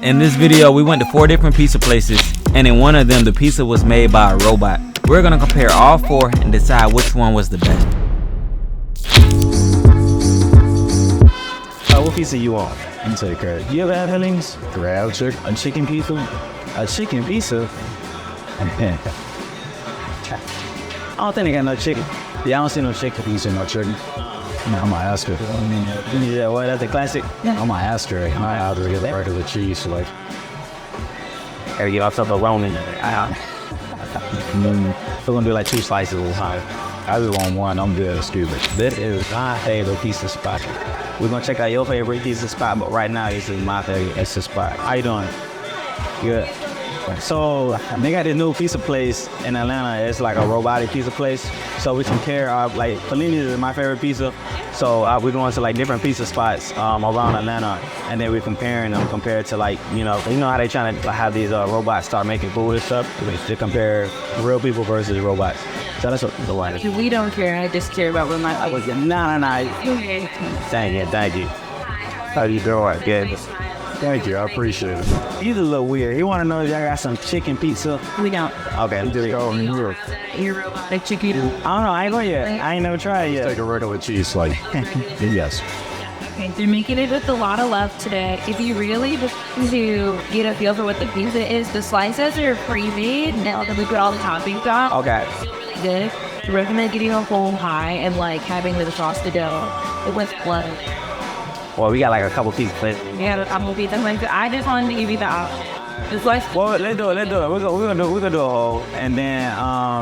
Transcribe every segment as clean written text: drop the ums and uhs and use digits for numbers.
In this video, we went to 4 different pizza places, and in one of them, the pizza was made by a robot. We're gonna compare all 4 and decide which one was the best. What pizza you want? Let me tell you, Kurt. You ever had Hellings? Crab chicken. A chicken pizza? A chicken pizza? I don't think they got no chicken. Yeah, I don't see no chicken. You see no chicken? No, I'm gonna ask her. Yeah, well, that's a classic. I'm gonna ask her. I'll just get the regular cheese. So like, Gotta get ourselves a Roman. We're gonna do like 2 slices of time. I just want one. I'm good. Excuse me. This is my favorite pizza spot. We're gonna check out your favorite pizza spot, but right now this is my favorite pizza spot. How you doing? Good. So they got this new pizza place in Atlanta. It's like a robotic pizza place. So we compare like Fellini's is my favorite pizza. So we're going to like different pizza spots around Atlanta, and then we're comparing them compared to like you know how they trying to have these robots start making food and stuff. To compare real people versus robots. So that's what the one. We don't care. I just care about what my was. Nah. Thank you. How you doing? Good. thank you. I appreciate it. He's a little weird. He want to know if y'all got some chicken pizza. We don't. Okay, let's do it. Go in here. You're robotic chicken. I don't know. I ain't going yet. I ain't never tried it yet. Take a regular cheese slice. Yes. Okay, they're making it with a lot of love today. If you really want to get a feel for what the pizza is, the slices are pre-made. Now that we put all the toppings on. Okay. Really good. I recommend getting a whole high and like having the frosted dough. It was blood. Well, we got like a couple pieces. Yeah, I'm gonna beat them like that. I just wanted to give you the the slice. Well, let's do it. We're gonna do a whole, and then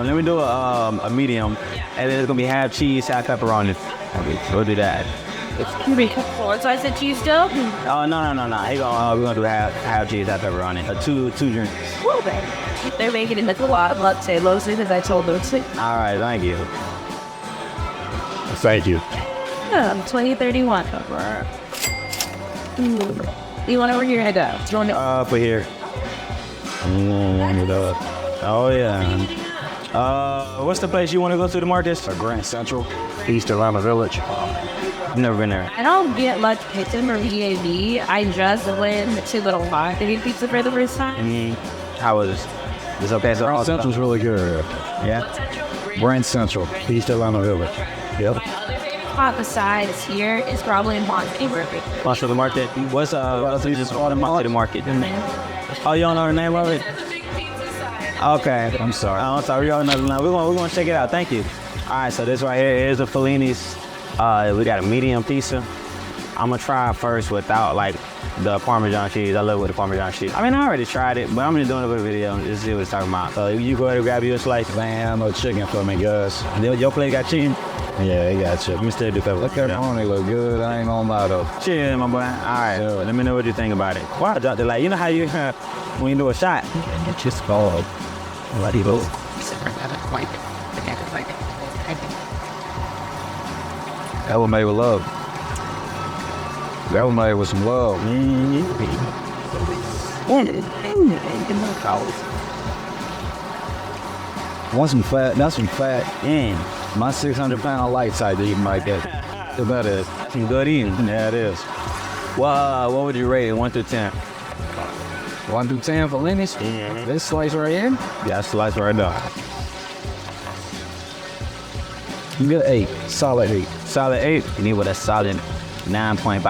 let me do a medium, and then it's gonna be half cheese, half pepperoni. Okay, we'll do that. It's gonna be 4 slices of cheese dough. Oh no. We're gonna do half cheese, half pepperoni. Two drinks. Well, then they're making it with a lot of lactose because I told them to. All right, thank you. Thank you. Yeah, 2031. You want over here? Head up. For here. Oh yeah. What's the place you want to go to, the Marcus? Grand Central, East Atlanta Village. I've never been there. I don't get much pizza from EAB. I just went to Little Hot to get pizza for the first time. How was it? It's okay. So Grand Central's really good. Yeah. Grand Central, East Atlanta Village. Yep. Hot besides here is probably my favorite. Lunch to the market. What's just order to the market? Oh, you don't know the name of it? Okay. I'm sorry. I'm sorry. We don't know. We're gonna check it out. Thank you. All right. So this right here is the Fellini's. We got a medium pizza. I'm gonna try it first without like the Parmesan cheese. I love with the Parmesan cheese. I mean, I already tried it, but I'm just doing it for a video just to see what it's talking about. So you go ahead and grab you a slice. Lamb or chicken for me, guys. And then your plate got chicken. Yeah, they got chicken. Let me still do pepper. Look at them. They look good. I ain't gonna lie though. Cheers, my boy. All right. Yeah. Let me know what you think about it. Why dropped it? Like, you know how you when you do a shot. It's just called. What do you do? That was made with love. That was made with some love. Want some fat? That's some fat. My 600-pound light side eating like that. That is. Some good eating. Yeah, it is. Well, what would you rate it? 1 through 10? 1 through 10 for Lenny's. This slice right here. Yeah, slice right there. You get 8. Solid 8. Solid 8. You need with a solid 9.5.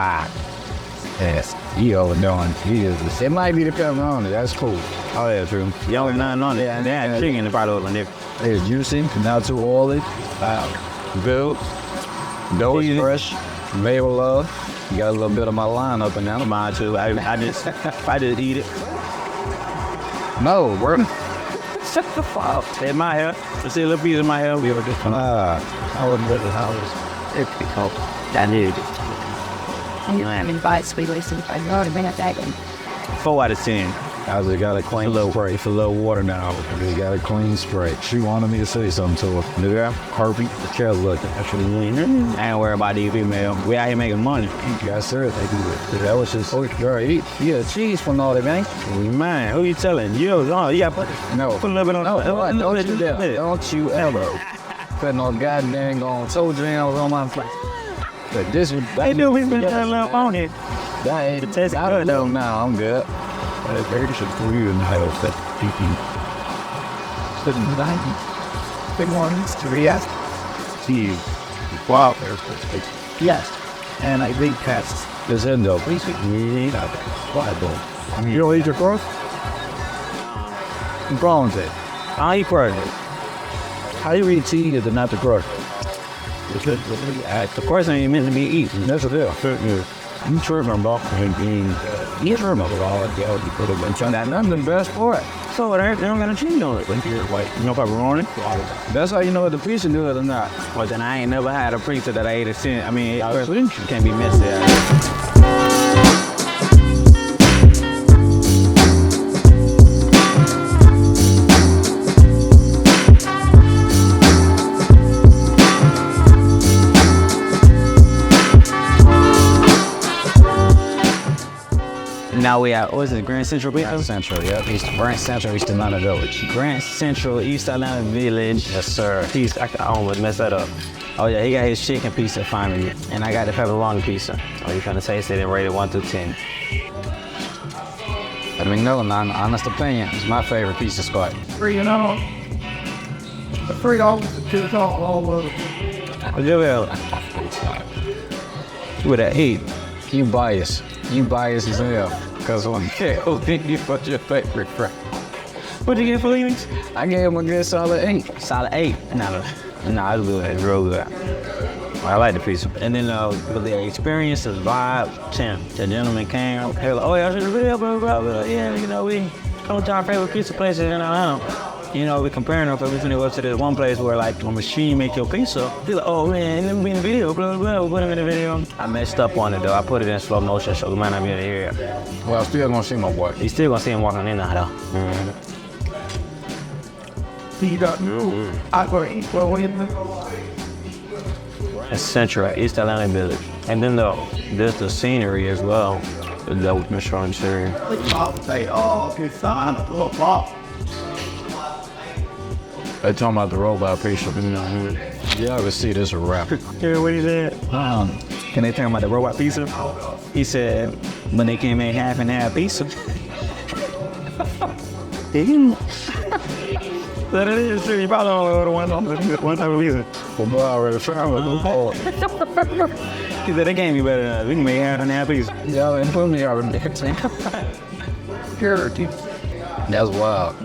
Yes. He overdoing. He is. It might be the pepperoni. That's cool. Oh yeah, true. You only 9 on it. Yeah, they had chicken in the part of it. It's juicy, not too oily. Good. Dough is fresh. Made with love. You got a little bit of my line up and down. Mine too. I just eat it. No, bro. Shut the fuck up. In my hair. Let's see a little piece of my hair. We were just I wouldn't bet the house. it's because that is. You know, I'm in bites, we wasted 5 hours. Bring it back in. 4 out of 10. I just got a clean spray. It's a little water now. I just got a clean spray. She wanted me to say something to her. The girl? Harvey, the chair look. I ain't worried about these females. We out here making money. Yes, sir. They do it. That was just, girl, eat. Yeah, cheese from all that, man. Man, who you telling? You got put a little bit on. Don't you dare. Don't you ever. Putting no goddamn on toe jams on my face. But this was. They do. We been a little on it. That ain't. It tastes I good don't know. I'm good. Very should you and I that Big ones to react. Steve. Wow, there's Yes. And I think that's this end though. please. You don't eat your cross? Bronze it. I eat cross. How you eat tea is not the cross? The cross ain't meant to be eaten. That's a deal. You tripping, bro. You remember all that you put it in China. That's the best part. So they don't got a cheese on it. No pepperoni. That's how you know if the pizza good or not. Well, then I ain't never had a pizza that I ate a cent. I mean, I it think can't be messy. Now we at, what is it, Grand Central Pizza? Grand Central, yep. Grand Central, East Atlanta Village. Grand Central East Atlanta Village. Yes, sir. He's, I almost messed that up. Oh yeah, he got his chicken pizza finally. And I got the pepperoni pizza. Oh, you trying to taste it and rate it 1 through 10. Let me know, in my honest opinion, it's my favorite pizza spot. $3 $2 all over. With an 8. You biased. You biased as hell. Because when you put your favorite friend. What'd you get for Leavings? I gave him a good solid 8. Solid 8. Nah, it's good. It's real good. I like the pizza. And then with the experience, the vibe, 10. The gentleman came. They were like, oh yeah, I should video, blah, blah, blah. Yeah, you know, we come to our favorite pizza places in Atlanta. You know, we're comparing them, but we're gonna go to this one place where like a machine make your pizza. Be like, oh man, let me be in the video, blah, blah, blah. We'll put him in the video. I messed up on it though. I put it in slow motion, so we might not be able to hear it. Well, I'm still gonna see my boy. You still gonna see him walking in there though. I go eat well in the It's Central, East Atlanta Village. And then there's the scenery as well. That was Mr. Scenery. say, oh, good sign, pop. They talking about the robot pizza. Yeah, I would see this a wrap. Yeah, what he said? Can they tell him about the robot pizza? He said, when they came in half and half pizza. That it is true. You probably only order one type of pizza. Well, boy, I already found it. He said, they can't be better than us. We can make half and half pizza. Yeah, and put me already. Purity. That's wild.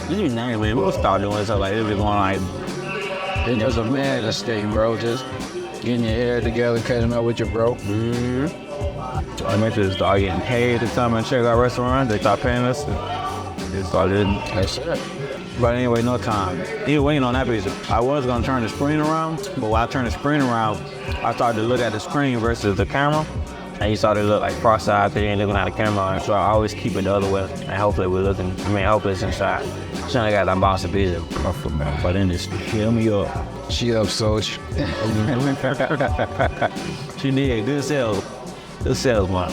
This is nice, man. We'll start doing stuff like this. We're going like, It was a man state, bro. Just getting your hair together, catching up with your bro. I make sure to start getting paid to come and check our restaurant. They start paying us. They started. That's it. But anyway, no time. Either waiting on that pizza. I was gonna turn the screen around, but while I turned the screen around, I started to look at the screen versus the camera. And you started to look like cross-eyed because you ain't looking at the camera. So I always keep it the other way. And hopefully hopefully it's inside. So I got that box of pizza. But then just kill me up. She up, Soch. She did good sales. Good sales, man.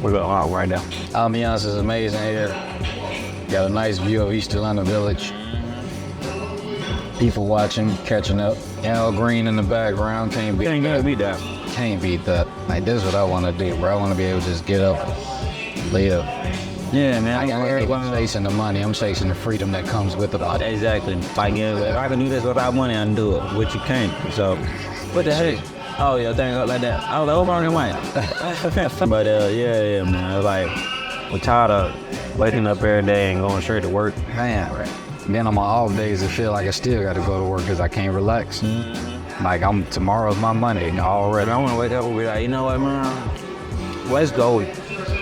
We're going out right now. Ambiance is amazing here. Got a nice view of East Atlanta Village. People watching, catching up. Al Green in the background. Can't beat that. Can't beat that. Like, this is what I want to do, bro. I want to be able to just get up, live. Yeah, man. I ain't chasing the money. I'm chasing the freedom that comes with it. Exactly. Like, if I can do this without money, I can do it, which you can't. So, what the heck? Oh, yeah, thing up like that. I was like, over on white. But, yeah, man. I was like, we're tired of waking up every day and going straight to work. Man, then on my off days, it feel like I still got to go to work because I can't relax. Like, tomorrow's my Monday already. I want to wake up and be like, you know what, man? Let's go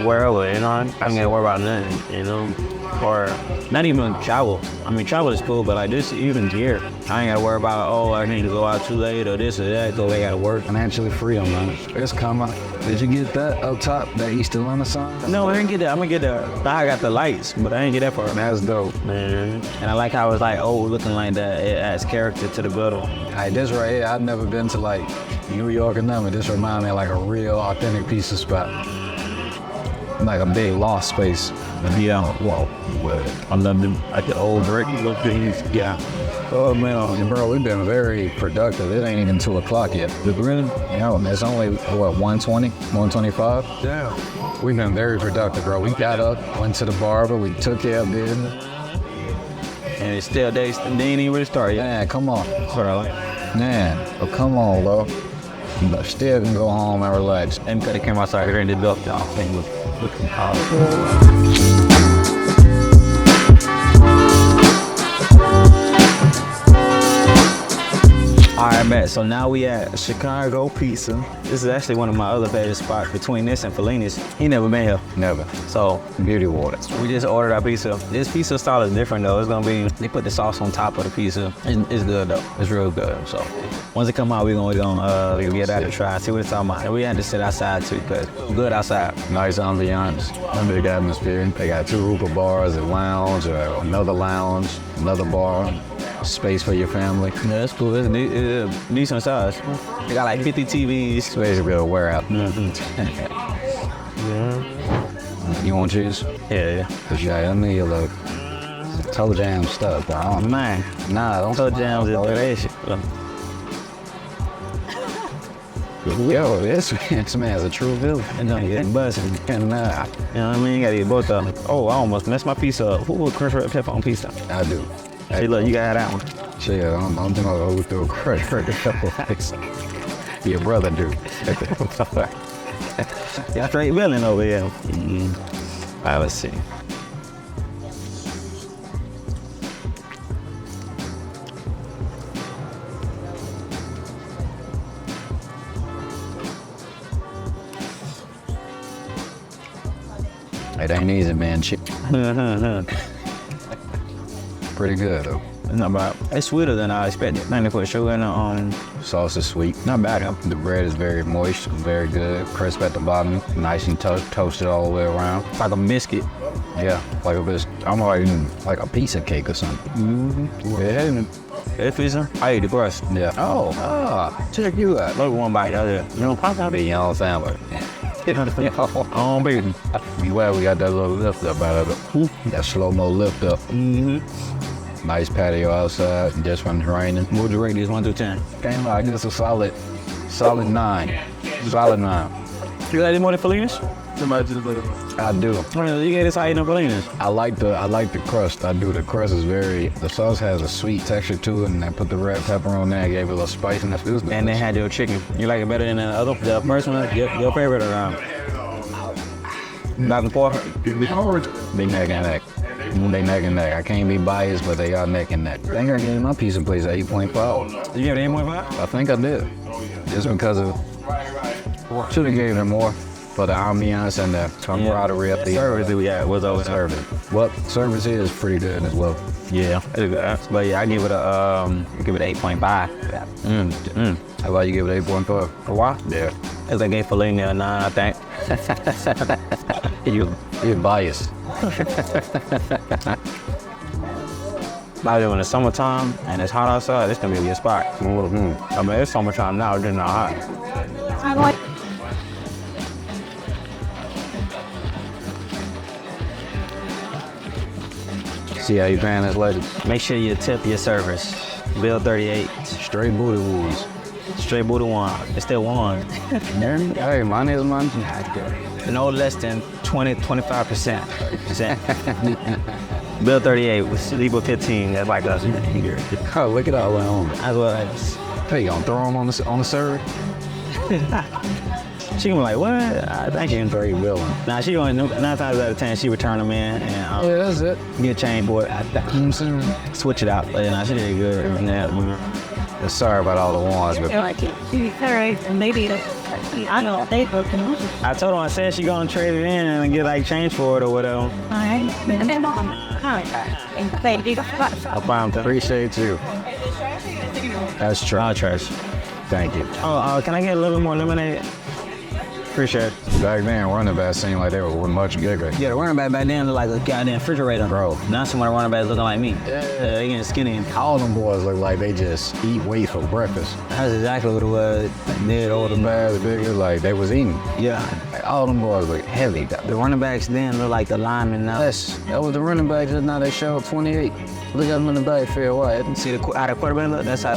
wherever, you know? I ain't got to worry about nothing, you know? Or not even travel. I mean, travel is cool, but like this even here, I ain't got to worry about, oh, I need to go out too late or this or that, so they got to work. Financially freedom, man. It's coming. Did you get that up top, that East Atlanta sign? No, I didn't get that. I'm going to get the, I got the lights, but I didn't get that part. That's dope. Man. And I like how it's like old looking like that. It adds character to the building. Hey, this right here, I've never been to like New York or nothing. This reminds me of like a real authentic pizza spot. Like a big lost space. Yeah, well, I love them. Like the old brick little things. Yeah. Oh man, Bro, we've been very productive. It ain't even 2 o'clock yet. really? No, it's only, what, 1:20, 1:25? Yeah. We've been very productive, bro. We got up, went to the barber, we took care of business. And it's still they ain't even really started yet. Man, come on. Sort of like. Man, oh, come on, bro. But still can go home and relax. And because they came outside here and they built the thing with Alright, man, so now we at Chicago Pizza. This is actually one of my other favorite spots between this and Fellini's. He never been here. Never. So Beauty water. we just ordered our pizza. This pizza style is different though. It's gonna be, they put the sauce on top of the pizza. It's good though. It's real good. So once it come out, we're gonna get that to try, see what it's talking about. And we had to sit outside too, because it's good outside. Nice ambiance, a big atmosphere. They got 2 hookah bars, a lounge, another lounge, another bar, space for your family. Yeah, that's cool. It's decent size. They got like 50 TVs. It's basically a wear out. You want cheese? Yeah. Yeah, I need a little toe jam stuff, bro. Oh man. Nah, don't Toe jams is that shit. Yo, this man's a true villain. And don't get busted. And You know what I mean? You gotta eat both of them. Oh, I almost messed my pizza up. Who would crunch red pepper on pizza? I do. Hey, look, you gotta have that one. Shit, I'm thinking I'll go through a crush for a couple of things. Your brother do. Y'all straight villain over here. All right, let's see. It ain't easy, man. Shit. Pretty good, though. It's not bad. It's sweeter than I expected. Mainly for sugar and Sauce is sweet. not bad. The bread is very moist, very good. Crisp at the bottom, nice and toasted all the way around. It's like a biscuit. Yeah, like a biscuit. I'm like a piece of cake or something. Yeah, It's pizza. I ate the crust. yeah. Oh, check you out. Look, one bite, the other. You know, pop out. The young family. On baby. I'm glad we got that little lift up out of it. That slow-mo lift up. Nice patio outside, just when it's raining. What would you rate this 1 through 10? Came like this a solid 9. Solid 9. You like this more than Fellini's? Somebody just let it. I do. You get this higher than Fellini's. I like the crust. I do. The crust is the sauce has a sweet texture to it, and I put the red pepper on there, gave it a little spice, and that's And they had your chicken. You like it better than the first one? Your favorite or back and forth? Big neck and neck. They neck and neck. I can't be biased, but they are neck and neck. I think I gave my pizza place 8.5. You gave it 8.5? I think I did. Just because of should have gave them more for the ambiance and the camaraderie up there. Service that we had was over there. What service is pretty good as well. Yeah, it's good. But yeah, I give it a 8.5. How about you give it 8.5? Why? Yeah. As I gave Fellini a 9, I think. You're biased. About in the summertime and it's hot outside, it's gonna be a good spot. I mean, it's summertime now, it's just not hot. See how you paying this lady? Make sure you tip your servers. Bill 38, Straight booty wounds. straight booty one. It's still one. Hey, mine is mine. No less than 25%. Bill 38 with Libra 15. That's like us. Oh, look at all that on. That's what I just. Hey, you gonna throw them on the server? She gonna be like, what? I think she can throw you. Willing. Nah, she gonna 9 times out of 10 she return them in and Yeah, that's it. get a chain board. Switch it out. But nah, she did good. Yeah. Sorry about all the ones, but Maybe I know they broken. I told her I said she gonna trade it in and get like change for it or whatever. I found them. appreciate you. That's true. Trash. Thank you. Oh, can I get a little bit more lemonade? Appreciate it. Back then, running backs seemed like they were much bigger. Yeah, the running back back then looked like a goddamn refrigerator. Bro. Now some of the running backs looking like me. Yeah, they getting skinny. All them boys look like they just eat weight for breakfast. That's exactly what it was. They're older, bags bigger, like they was eating. Yeah. Like, all them boys look heavy. The running backs then look like the linemen now. That was the running back. Just now they show 28. Look at them in the backfield. What? See how the quarterback look? That's how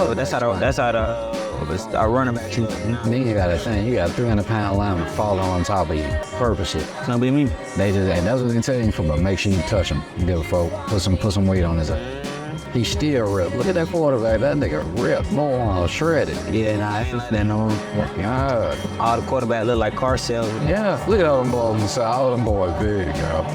our running back look. Then you got a thing. You got a 300-pound lineman falling on top of you purposely. It's gonna be me. They just, and that's what they tell you from, but make sure you touch him. You give a folk. Put some weight on his head. He still ripped. Look at that quarterback. That nigga ripped. More shredded. Yeah, nah, it's then on. God. All the quarterback look like car sales. Yeah, look at all them boys inside. All them boys big, girl.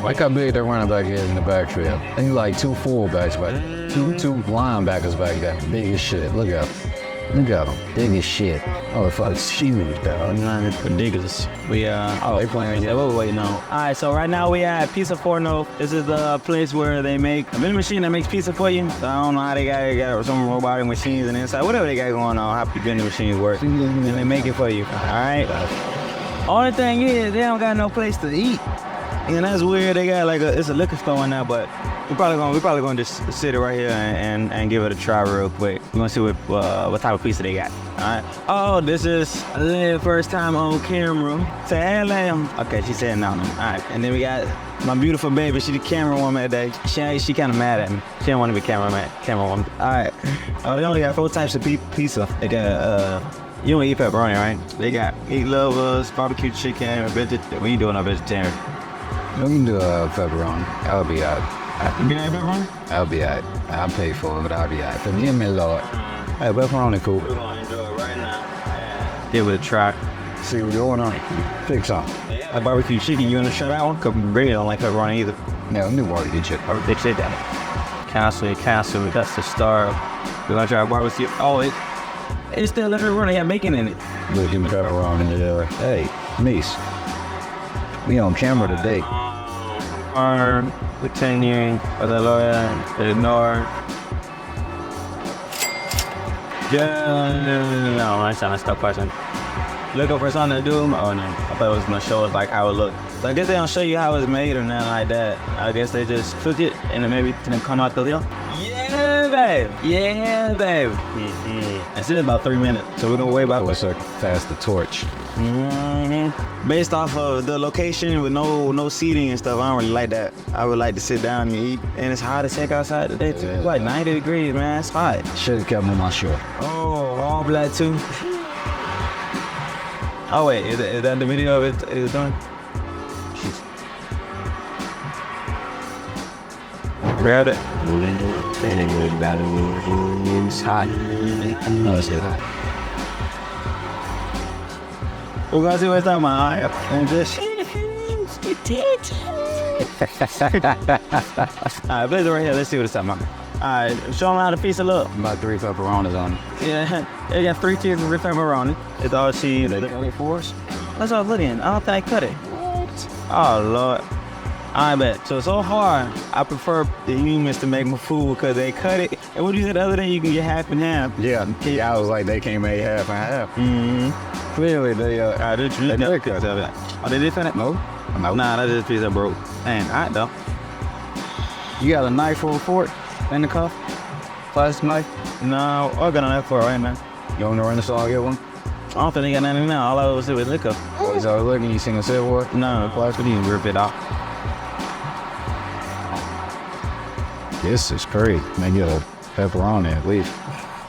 Look how big that running back is in the backfield. I think like 2 fullbacks back, two linebackers back there. Big as shit. Look at them. Look at them. Big as shit. Oh, fuck, huge, dog. Ridiculous. We they playing. Yeah, what we waiting on? All right, so right now we at Pizza Forno. This is the place where they make a vending machine that makes pizza for you. So I don't know how they got some robotic machines and inside, whatever they got going on, how the vending machines work, and they make it for you. All right. Only thing is, they don't got no place to eat. And that's weird. They got like it's a liquor store in there, but we're probably gonna just sit it right here and give it a try real quick. We're gonna see what type of pizza they got. All right. Oh, this is the first time on camera. Say hey, lamb. Okay, she said no. All right. And then we got my beautiful baby. She the camera woman today. She kind of mad at me. She didn't want to be camera woman. All right. Oh, they only got 4 types of pizza. They got you don't eat pepperoni, right? They got meat lovers, barbecue chicken, we ain't doing no vegetarian. You can do a pepperoni. I'll be out. You get any pepperoni? I'll be out. I'll pay for it, but I'll be out. Forgive me, Lord. Hey, pepperoni cool. We're gonna enjoy it right now. Give it a try. See what's going on. Pick some. Like barbecue chicken, you wanna try that one? Cause really don't like pepperoni either. No, new barbecue chicken. They said that. Castle, that's the star. We're gonna try barbecue. Oh, it's still pepperoni, got bacon in it. Look at pepperoni in there. Hey, niece. We on camera today. Continuing with the lawyer, ignore. No, that's not a stop question. Looking for something to do? Oh no, I thought it was gonna show us like how it looked. So I guess they don't show you how it's made or nothing like that. I guess they just cook it and then maybe come out the deal. Yeah, babe. Yeah, babe. It's in about 3 minutes, so we're gonna wait about. What's up? Pass the torch. Based off of the location with no seating and stuff, I don't really like that. I would like to sit down and eat, and it's hot as heck outside today too. It's like 90 degrees, man. It's hot. Should have kept them on my shore. Oh, all black too. Oh wait, is that the video of it is done? Grab it. It's hot. No, it's hot. We're gonna see what's on my eye and this. Alright, place it right here. Let's see what it's on my. Alright, show them how the pizza look. About 3 pepperonis on it. Yeah, they got 3 cheese and pepperoni. It's all cheese. They cut it for us? That's what I was looking. I don't think I cut it. What? Oh Lord. I bet. So hard. I prefer the humans to make my food because they cut it. And what you said the other day, you can get half and half. Yeah, I was like, they can't make half and half. Clearly, they cut it. Oh, they did finish? No. Nah, that's just a piece of broke. Man, all right though. You got a knife or a fork in the cup? Plastic knife? No, I got a knife for it right, man. You want to run the store and get one? I don't think they got nothing now. All I was doing was liquor. So I was looking, you seen a silver? No, plastic, you can rip it off. This is crazy. They get a pepperoni at least.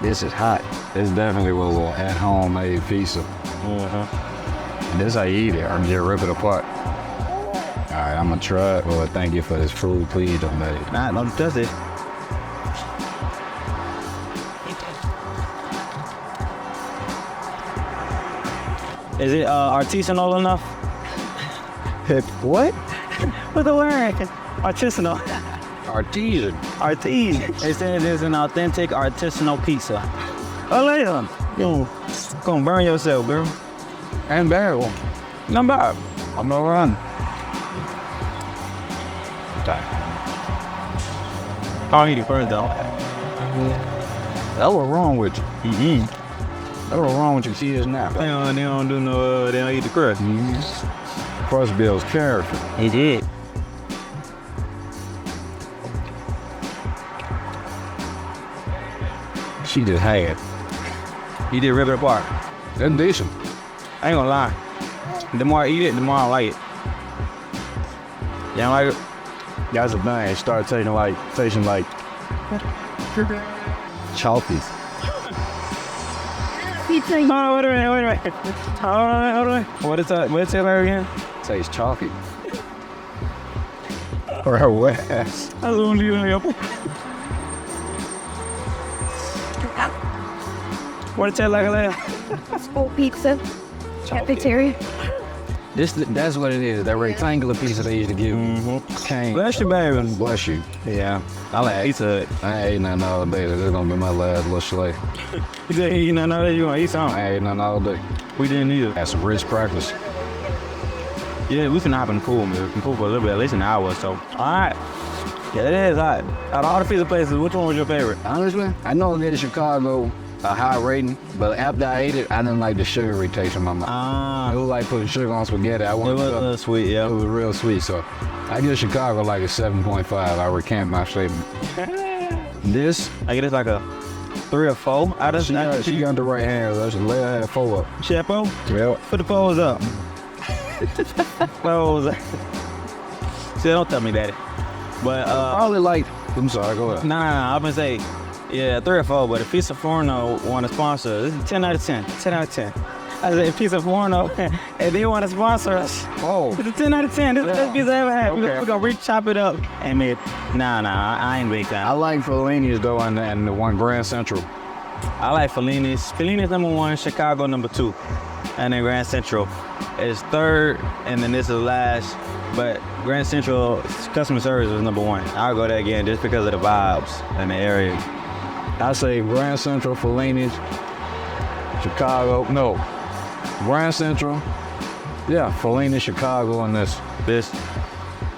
This is hot. This definitely was a little at-home made pizza. And this how you eat it, or just rip it apart. All right, I'm gonna try it. Well, thank you for this food. Please don't make it. Nah, don't touch it. Is it artisanal enough? What? What's the word? Artisanal. Artisan. Artisan. It says it's an authentic artisanal pizza. Oh, later. You gonna burn yourself, girl. And barrel. No bad. I'm gonna run. I'll eat it first, though. That was wrong with you. Mm-hmm. What's wrong with your kids now? They don't do no, they don't eat the crust. Crust builds character. He did. She just had. He did rip it apart. That's decent. I ain't gonna lie. The more I eat it, the more I like it. You don't like it? That's the thing. It started tasting like chalky. Pizza. Hold on, wait a minute. Hold on. What is that? What's it like again? Tastes chalky. Or what? I don't even know. What it taste like that? School pizza. Cafeteria. That's what it is. That rectangular pizza they used to give. Can't. Bless you, baby. Bless you. Yeah. I like pizza. I ain't ate nothing all day. This is gonna be my last little slay. You said you know that you gonna eat something. I ain't ate nothing all day. We didn't either. That's some rich practice. Yeah, we finna hop in the pool, man. We can pool for a little bit, at least an hour or so. Alright. Yeah, it is hot. Out of all the pizza places, which one was your favorite? Honestly, I know I gave Chicago a high rating, but after I ate it, I didn't like the sugary taste in my mouth. It was like putting sugar on spaghetti. It was a little sweet, yeah. It was real sweet, so I give Chicago like a 7.5. I recant my statement. This, I get it like a 3 or 4 out of she got the right hand. Let's lay her at 4 up. Chapo? Yep. Put the fours up. Fours up. See, don't tell me that. But Probably like. I'm sorry. Go ahead. Nah, I'm gonna say, yeah, 3 or 4. But if Pizza Forno want to sponsor, this is 10 out of 10. 10 out of 10. I said, if Pizza Forno, if they want to sponsor us, it's a 10 out of 10. This is the best pizza I ever had. Okay. We're gonna chop it up and make. Nah, I ain't big time. I like Fellini's though, and the one Grand Central. I like Fellini's. Fellini's #1, Chicago #2, and then Grand Central is 3rd, and then this is last. But Grand Central customer service was #1. I'll go there again just because of the vibes and the area. I say Grand Central, Fellini's, Chicago. No, Grand Central. Yeah, Fellini, Chicago, and this.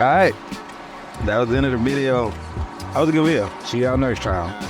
All right, that was the end of the video. That was a good video. See y'all next time.